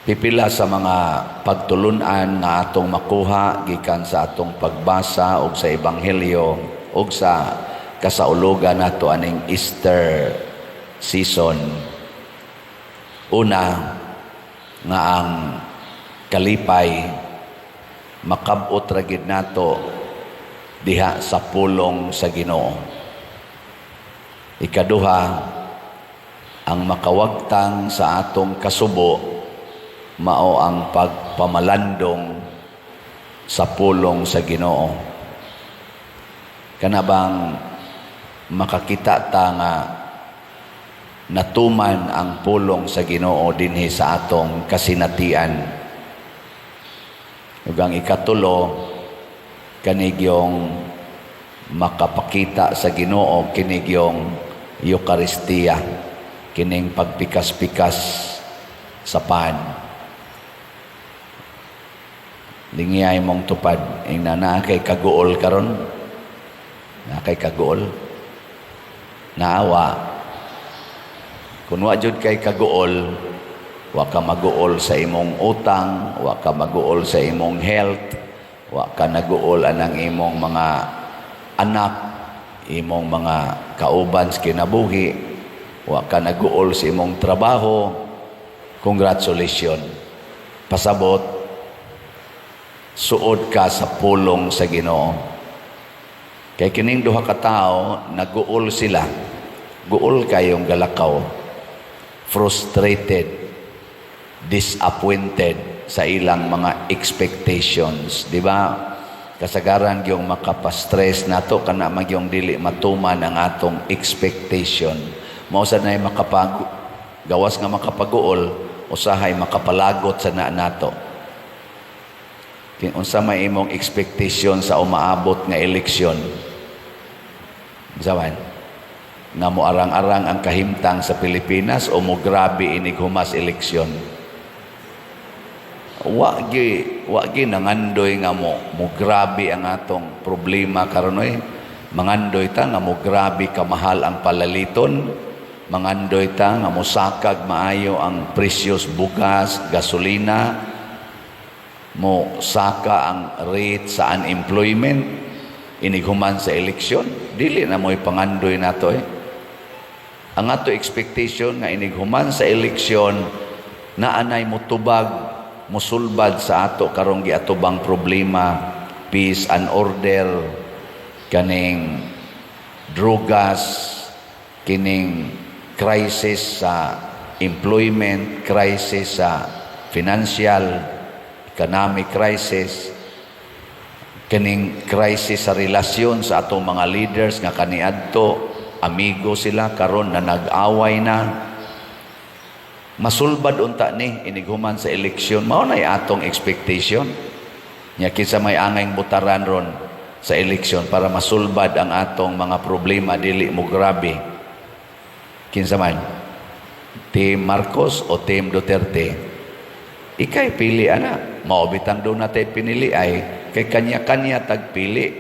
Pipila sa mga pagtulunan na atong makuha gikan sa atong pagbasa og sa ebanghelyo og sa kasaulugan nato aning Easter season. Una nga ang kalipay makab-ot ra gid nato diha sa pulong sa Ginoo. Ikaduha, ang makawagtang sa atong kasubo mao ang pagpamalandong sa pulong sa Ginoo. Kana bang makakita ta nga natuman ang pulong sa Ginoo dinhi sa atong kasinatian. Ug ang ikatulo, kanig yung makapakita sa Ginoo, kinig yung Eucharistia, kining pagpikas-pikas sa pan. Lingiyay mong tupad, ing na kay kaguol karon, na kay kaguol, naawa. Kung wa jud kay kaguol, wa ka maguol sa imong utang, wa ka maguol sa imong health, wa ka naguol anang imong mga anak, imong mga kauban sa kinabuhi, wa ka naguol sa imong trabaho. Congratulations. Pasabot, suod ka sa pulong sa Ginoo. Kay kining duha ka tawo, naguol sila. Guol kayong galakaw. Frustrated, disappointed sa ilang mga expectations, di ba? Kasagaran yung makapastress nato kana magyong dili matuman ang atong expectation. Mao sa nay gawas nga makapaguol, usahay makapalagot sa nato. Unsa may imong expectation sa umaabot nga eleksyon? Zawan, nga mo arang-arang ang kahimtang sa Pilipinas o mo grabe inig humas eleksyon? Wa gi nangandoy nga mo grabe ang atong problema karon oy. Mangandoy ta nga mo grabe kamahal ang palaliton, mangandoy ta nga mo sakag maayo ang presyos bugas, gasolina, mo saka ang rate sa unemployment inighuman sa eleksyon. Dili na mo'y pangandoy nato ang ato expectation nga inighuman sa eleksyon na anay mutubag musulbad sa ato karong giatubang problema, peace and order, kaning drugas, kining crisis sa employment, crisis sa financial economic crisis, kining crisis sa relasyon sa atong mga leaders nga kaniadto amigo sila karon na nag-away na. Masulbad unta ni inighuman sa eleksyon. Mao nay atong expectation nya kinsa may angayng butaran ron sa eleksyon para masulbad ang atong mga problema dili mo grabe. Kinsa man, Team Marcos o Team Duterte? Ikay pili ana, maobitang doon natin pinili ay kay kanya-kanya tagpili.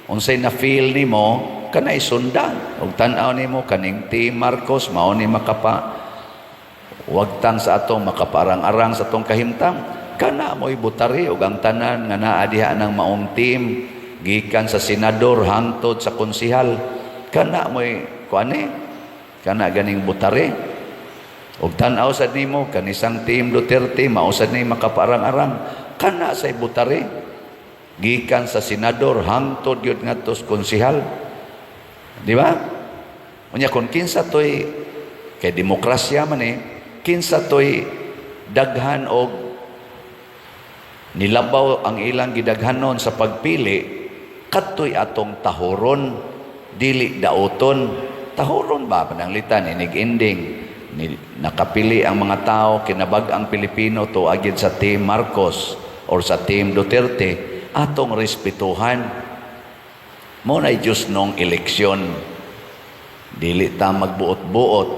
Unsay na feel nimo kanay sundan. Ug tan-aw nimo kaning Team Marcos mao ni makapa wagtang sa atong makaparang-arang sa atong kahimtang. Kana mo'y butari ug ang tanan nga naa diha ng maong team gikan sa senador hangtod sa konsehal. Kana mo'y kuani, kana ganing butari. Og tan-aw sad nimo kanisang Team Duterte mao sad ni makaparang-arang kana say butari gikan sa senador hangtod gyud ngadto sa konsehal. Di ba? Unya kun kinsa toy kay demokrasya man kinsa toy daghan og nilabaw ang ilang gidaghanon sa pagpili, kadtoy atong tahoron dili daoton. Tahoron ba pananglitan inig ending nakapili ang mga tao kinabag ang Pilipino to agid sa Team Marcos or sa Team Duterte, atong respetuhan. Mo na'y Diyos nung eleksyon, dili ta magbuot-buot.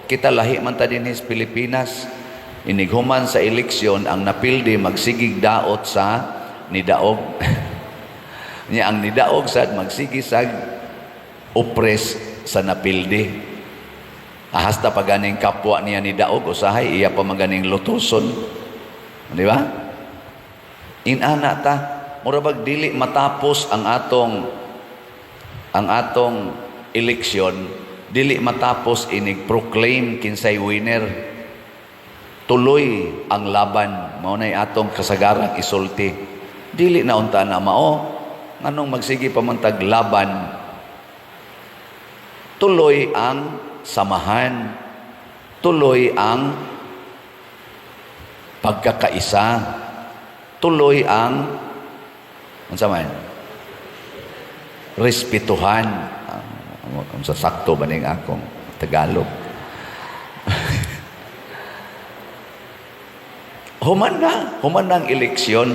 Kita lahi man ta dinhi sa Pilipinas, inighuman sa eleksyon ang napildi magsigig daot sa nidaog. Nya ang nidaog sad magsigig sag opres sa napildi. Hasta paganing kapwa niya ni daog usahay iya pa maganing lutuson. Di ba? Inana ta, murabag dili matapos ang atong eleksyon, dili matapos inig-proclaim kinsay winner. Tuloy ang laban, mao nay atong kasagarang isulti. Dili na unta na mao, nganong magsige pamantag laban. Tuloy ang samahan, tuloy ang pagkakaisa, tuloy ang respetuhan. Ang sasakto ba ning akong Tagalog? Human na ang eleksyon.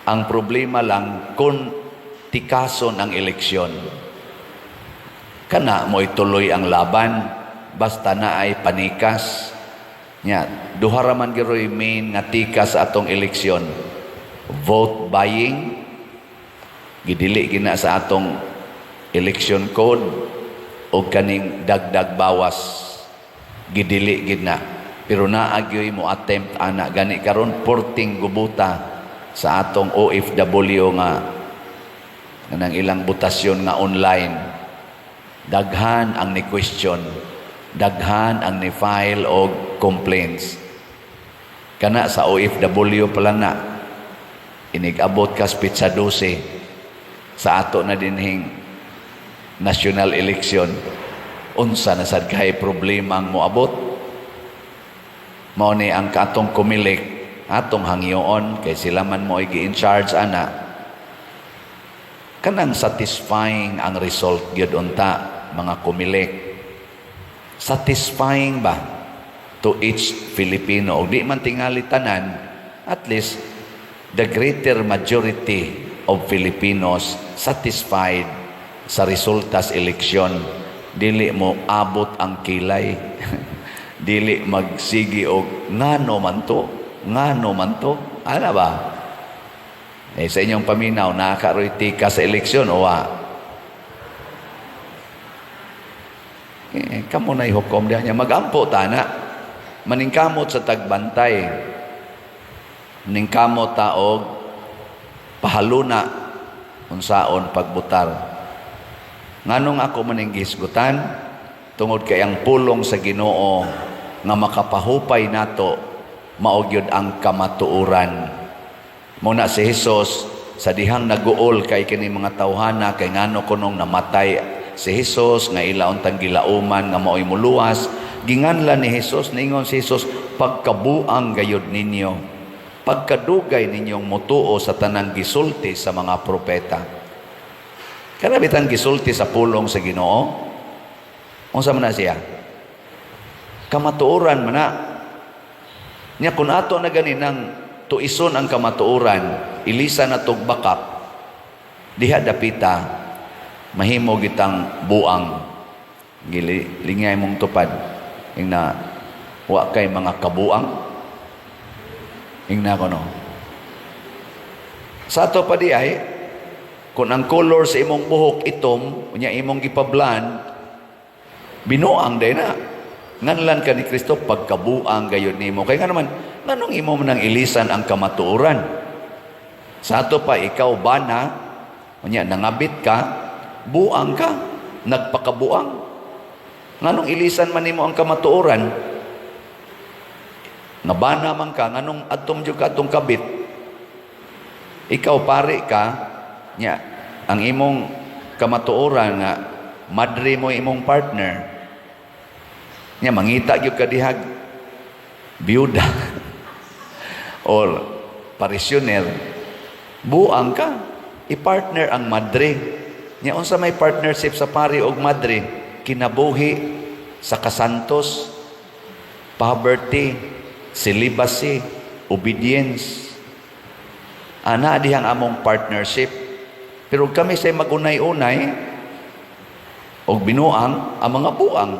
Ang problema lang kung tikason ang eleksyon. Kana mo ituloy ang laban basta na ay panikas. Nya, duha ra man giroy main nga tikas sa atong eleksyon. Vote buying, gidili gina sa atong election code, o kaning dagdag bawas, gidili gina. Pero naagyoy mo attempt ana gani karon porting gubuta sa atong OFW nga nang ilang butasyon nga online. Daghan ang ni question, daghan ang ni file og complaints. Kana sa OFW pala na inigabot ka pizza 12 sa ato na dinhing national election. Unsa na sad kay problema ang moabot? Mao ni ang katong kumilik atong hangyoon kay sila man mo gi-in charge ana. Kanang satisfying ang result gyud unta mga kumilik. Satisfying ba to each Filipino? O di man tingali tanan, at least the greater majority of Filipinos satisfied sa resulta sa eleksyon. Dili mo abot ang kilay. Dili magsigi og ngano man to. Ano ba? Sa inyong paminaw, nakakaroy tika sa eleksyon o kamo na ihukom diyan niya. Magampo tana. Maningkamot sa tagbantay. Maningkamot taog pahaluna unsaon pagbutar. Nganong ako maninggisgutan tungod kay ang pulong sa Ginoo nga makapahupay nato mao gyud ang kamatuoran. Muna si Hesus sa dihang naguol kay kini mga tawhana kay ngano kunong namatay si Hesus nga ilaon tang gilauman nga mao'y muluwas, ginganlan ni Hesus, ningon si Hesus, pagkabuang gayud ninyo, pagkadugay ninyong mutuo sa tanang gisulti sa mga propeta. Kanabitan gisulti sa pulong sa Ginoo. Unsa man na siya? Kamatuoran man na. Nya kun ato na ganinang tuison ang kamatuoran, ilisa na tog bakak, diha dapita, mahimo gitang buang. Lingay mong tupad. Ing na, wa kay mga kabuang. Ing na ko no. Sa ato pa di ay, kung ang color sa imong buhok itom, unya imong gipablan, binuang day na. Nganlan ka ni Kristo pagkabuang gayon nimo. Kaya nga naman, nganong imo nang ilisan ang kamatuoran? Sa ato pa, ikaw bana, unya nangabit ka, buang ka, nagpakabuang. Nganong ilisan man nimo ang kamatuoran? Nabana man ka, nganong atom jud ka atong kabit? Ikaw pare ka, nya ang imong kamatuoran nga madre mo imong partner. Nya mangita gyud ka dihag biyuda or parisyoner, buang ka, i-partner ang madre. Nya unsa may partnership sa pari og madre? Kinabuhi sa kasantos, poverty, celibacy, obedience. Ana dihang among partnership. Pero kami say magunay-unay og binuang ang mga buang.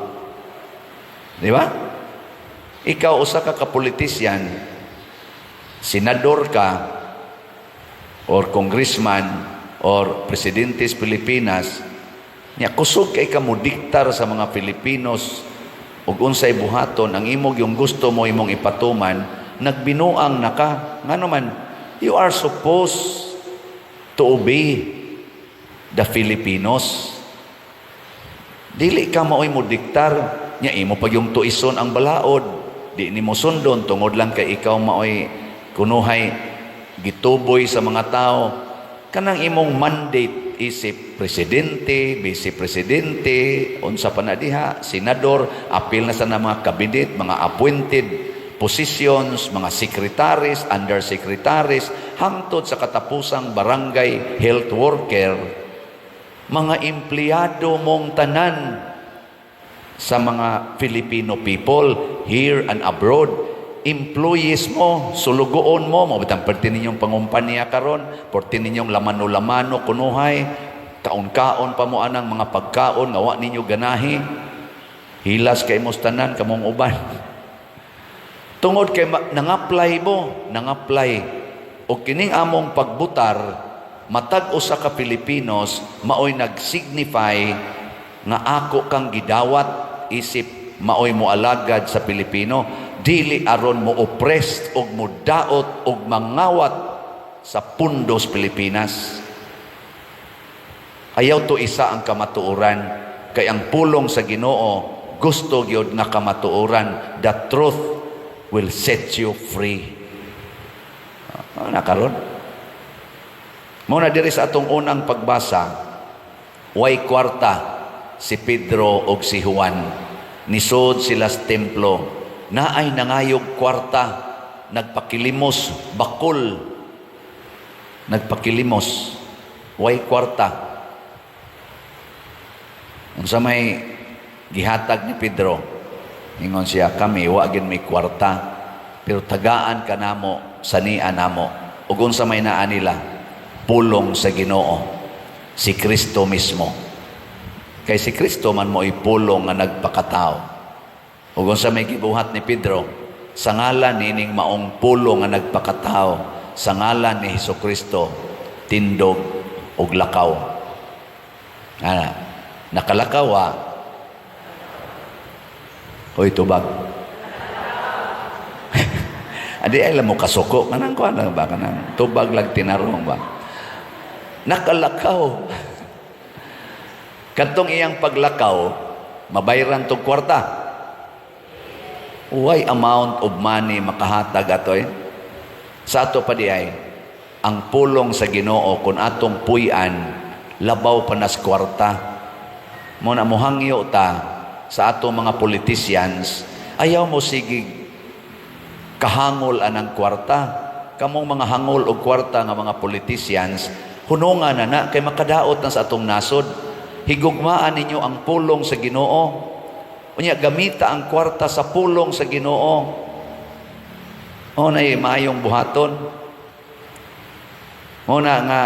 Di ba? Ikaw usa ka kapolitisyan, senador ka, or congressman, or presidente sa Pilipinas, nya kusog kay ka mo diktar sa mga Filipinos ug unsay buhaton ang imong yung gusto mo imong ipatuman, nagbinuang na ka. Nga naman, you are supposed to obey the Filipinos. Dili ka maoy mo diktar, nya imo pag yung tuison ang balaod, di ni mo sundon, tungod lang kay ikaw maoy kunuhay, gituboy sa mga tao. Kanang imong mandate isip presidente, vice presidente, unsa pa na diha, senador, apil na sa mga kabinet, mga appointed positions, mga secretaries, undersecretaries, hangtod sa katapusang barangay health worker, mga empleyado mong tanan sa mga Filipino people here and abroad, employees mo, sulugoon mo, mabitang perti ninyong pangumpanya karon, perti ninyong lamano-lamano, kunuhay, kaon-kaon pa mo anang mga pagkaon, ngawa ninyo ganahi, hilas kay mos tanan, kamong uban. Tungod kay nang-apply mo, nang-apply, o kining among pagbutar, matag usa ka Pilipinos maoy nag-signify nga ako kang gidawat isip maoy mo alagad sa Pilipino, dili aron mo oppressed og mo daot og mangawat sa pundos Pilipinas. Ayaw to isa ang kamatuoran, kay ang pulong sa Ginoo gusto gyud nga kamatuoran. The truth will set you free. Nakaron muna diri sa atong unang pagbasa, way kwarta si Pedro og si Juan. Nisod sila sa templo. Naay nangayog kwarta, nagpakilimos, bakol. Nagpakilimos, way kwarta. Unsa may gihatag ni Pedro, ingon siya, kami wa gid may kwarta, pero tagaan ka namo, sanian namo. Ug unsa may naa nila? Pulong sa Ginoo, si Kristo mismo. Kay si Kristo man mo ipulong nga nagpakatao. Ug unsa may gibuhat ni Pedro, sa ngalan nining maong pulong nga nagpakatao, sa ngalan ni Hesukristo, tindog ug lakaw. Nakalakaw Hoy tubag. Adi ay mo kasuko, kanang kuan lang ba, kanang tubag lag tinarong ba? Nakalakaw. Kadtong iyang paglakaw, mabayran tong kwarta. Way amount of money makahatag atoy. Sa ato pa di ay, ang pulong sa Ginoo kung atong puy-an, labaw pa nas kwarta. Muna muhangyo ta sa atong mga politicians, ayaw mo sigig kahangol anang kwarta. Kamong mga hangol o kwarta nga mga politicians, hunungan na kay makadaot na sa atong nasod. Higugmaan ninyo ang pulong sa Ginoo. Unya gamita ang kwarta sa pulong sa Ginoo. Nay maayong buhaton. Muna nga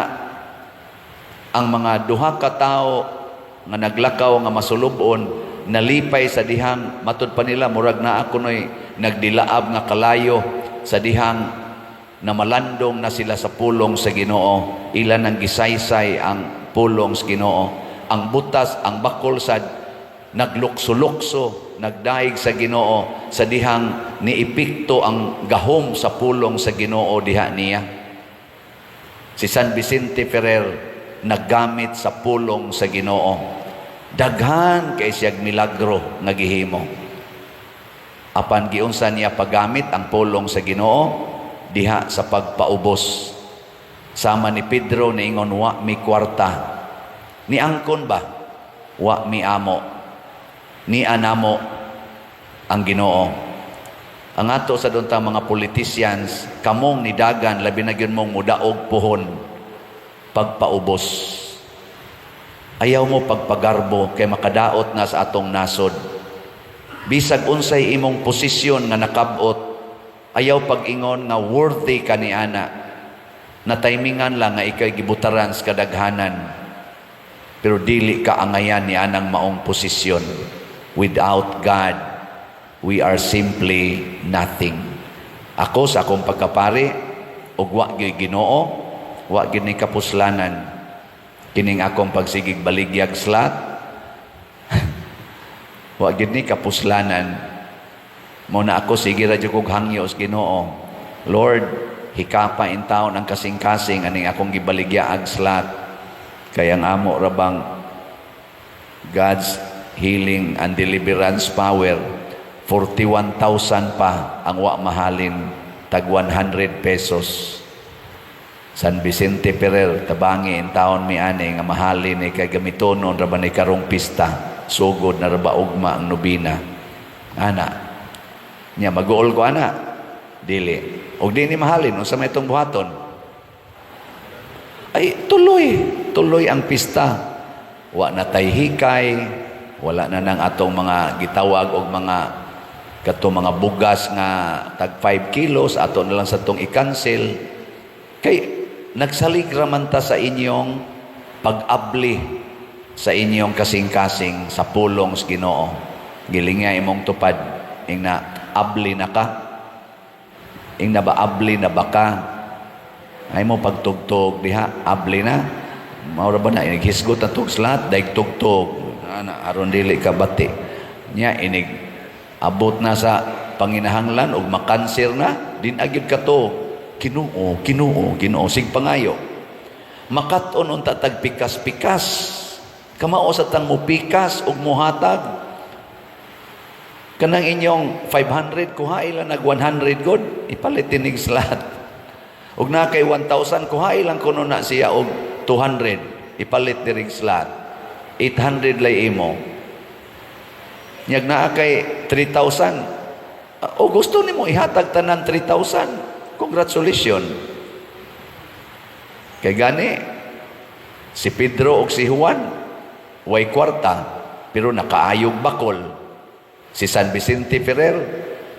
ang mga duha ka tawo nga naglakaw nga masulubon, nalipay sa dihang, matud pa nila murag na ako noy nagdilaab nga kalayo sa dihang na malandong na sila sa pulong sa Ginoo. Ilan ang gisaysay ang pulong sa Ginoo. Ang butas, ang bakol sad naglukso-lukso, nagdaig sa Ginoo sa dihang niipikto ang gahom sa pulong sa Ginoo diha niya. Si San Vicente Ferrer naggamit sa pulong sa Ginoo. Daghan kay siyag milagro nga gihimo. Apan giunsa niya paggamit ang pulong sa Ginoo diha sa pagpaubos. Sama ni Pedro niingon, wa mi kwarta. Ni angkon ba? Wa mi amo. Ni anamo ang Ginoo. Ang ato sa dunta mga politicians, kamong nidagan, labi na gyud mong mudaog puhon, pagpaubos. Ayaw mo pagpagarbo kay makadaot na sa atong nasod. Bisag unsay imong posisyon nga nakabot, ayaw pag-ingon nga worthy ka ni ana. Na timingan lang nga ikay gibutaran sa kadaghanan. Pero dili ka angayan ni anang maong posisyon. Without God, we are simply nothing. Ako sa akong pagkapari, ug wa gyud Ginoo, wa gyud ni kapuslanan. Kining akong pagsigig baligyag slat, wa gyud ni kapuslanan. Muna ako, sige radyo kong hangyo sa Ginoo. Lord, hikapa in taon ang kasing-kasing aning akong gibaligya ag slot. Kaya ang amo rabang God's healing and deliverance power, 41,000 pa ang wa mahalin, tag 100 pesos. San Vicente Ferrer, tabangi in taon mi ani nga mahalin ni kay gamitonon raban ni karong pista. Sugod na raba ugma ang nobina. Ana, nya mag-uol ko ana. Dili. Og di ni mahalin unsa may itong buhaton. Ay tuloy ang pista. Wa na tay hikay, wala na nang atong mga gitawag og mga mga bugas nga tag 5 kilos ato na lang sa tong i-cancel. Kay nagsalig raman ta sa inyong pag-abli sa inyong kasing-kasing sa pulong sa Ginoo. Gilinga imong tupad ing na abli na ka. Ing na ba abli na baka. Ay mo pagtugtog diha abli na. Maura ba na inighisgot na tug slat daig tugtog. Ana aron dili ka bati. Nya inig abot na sa panginahanglan ug makanser na din agid ka to. Ginoo sig pangayo. Makat-on unta tag pikas-pikas. Kamao sa tang mupikas ug muhatag kanang inyong 500 kuha ila nag 100 god ipalit tinig slat ug na kay 1,000 kuha ilang kuno na siya og 200 ipalit dirig slat 800 lay imo nyag naa kay 3,000 o gusto nimo ihatag tanan 3,000 congratulations kay gani si Pedro ug si Juan way kwarta, pero nakaayog bakol. Si San Vicente Ferrer,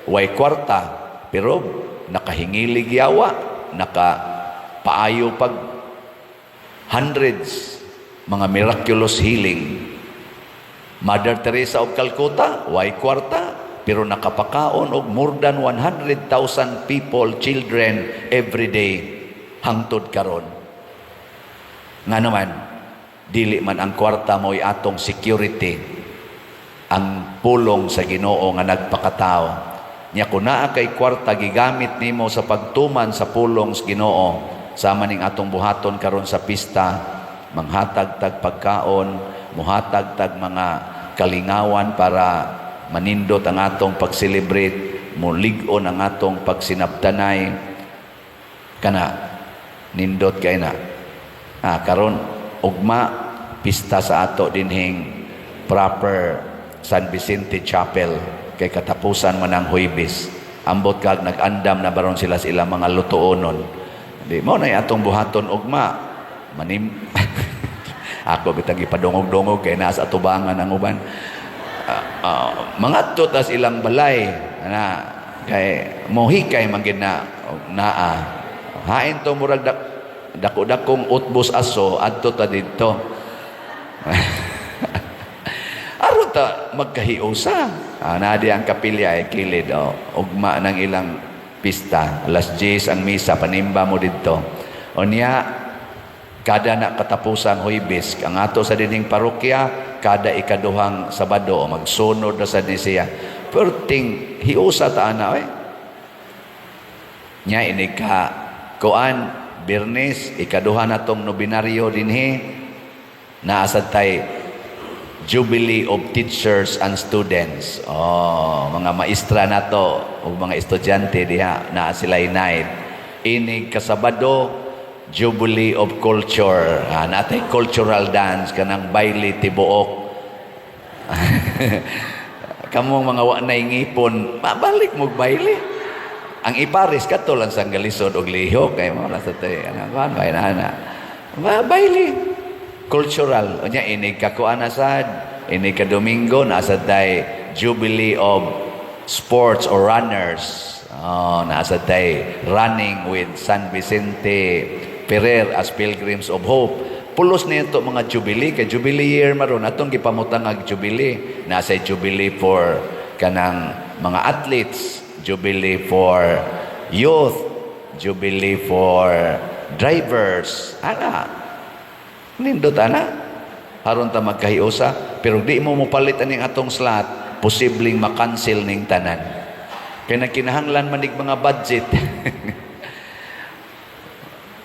way kwarta, pero nakahingilig yawa, nakapaayo pag hundreds, mga miraculous healing. Mother Teresa of Calcutta, way kwarta, pero nakapakaon og more than 100,000 people, children, every day, hangtod karon. Nga naman, dili man ang kwarta mo'y atong security ang pulong sa Ginoo nga nagpakatao nya kun naa kay kwarta gigamit nimo sa pagtuman sa pulong sa Ginoo sama ning atong buhaton karon sa pista manghatag tag pagkaon muhatag tag mga kalingawan para manindot ang atong pag-celebrate mulig-on ang atong pagsinabtanay kana nindot kay na karon ugma pista sa ato dinhing proper San Vicente Chapel kay katapusan man ang Huwebes ambot kag nag-andam na baron sila sa ilang mga lutuonon di mo na atong buhaton ugma manim ako bitang ipadungog-dungog kay naa sa atubangan ang uban mga tot as ilang balay na kay mohikay man gid na naa hain to murag dako-dakong utbos aso adto ta didto aron ta magkahiusa nadi ang kapilya ay kilid ugma ng ilang pista alas 10 ang misa panimba mo didto unya kada na katapusang Huwebes ang ato sa dining parokya kada ikaduhang Sabado magsunod na sa siya perting hiusa ta ana nya ini ka kuan Birnes, ikaduha na tong nobinaryo dinhi naasad tay Jubilee of Teachers and Students. Mga maestra na to o mga estudyante diha naa sila night. Ini kasabado Jubilee of Culture. Natay cultural dance kanang baile tibuok. Kamong mga wa nay ngipon, mabalik mo baile. Ang iparis kato lang sang galisod og lihok kay mo la sa tay anak bay na baili cultural unya ini kakuan asad ini ka Domingo nasa day Jubilee of Sports or Runners nasa day running with San Vicente Ferrer as Pilgrims of Hope pulos nito mga Jubilee kay Jubilee year maron atong gipamutang ag Jubilee nasa Jubilee for kanang mga athletes Jubilee for youth, Jubilee for drivers. Nindot Haron ta magkahiusa, pero di mo mupalit aning atong slot, posibleng makancel ning tanan. Kaya kinahanglan manig mga budget.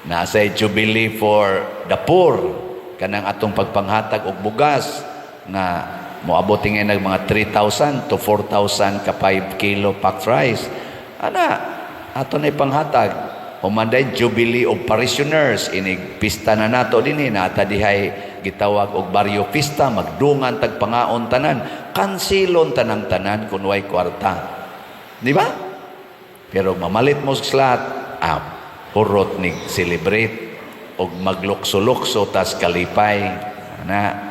Nasa jubilee for the poor. Kanang atong pagpanghatag og bugas na moabot nga nag mga 3,000 to 4,000 ka 5 kilo packed rice. Ana, ato na ipanghatag. Humanday jubilee of parishioners. Inig pista na nato dinhi nata dihay gitawag og baryo pista, magdungan tag pangaon tanan, kansilon tanang tanan kun way kwarta. Di ba? Pero mamalit mo sa purot ni celebrate og maglukso-lukso tas kalipay. Ana,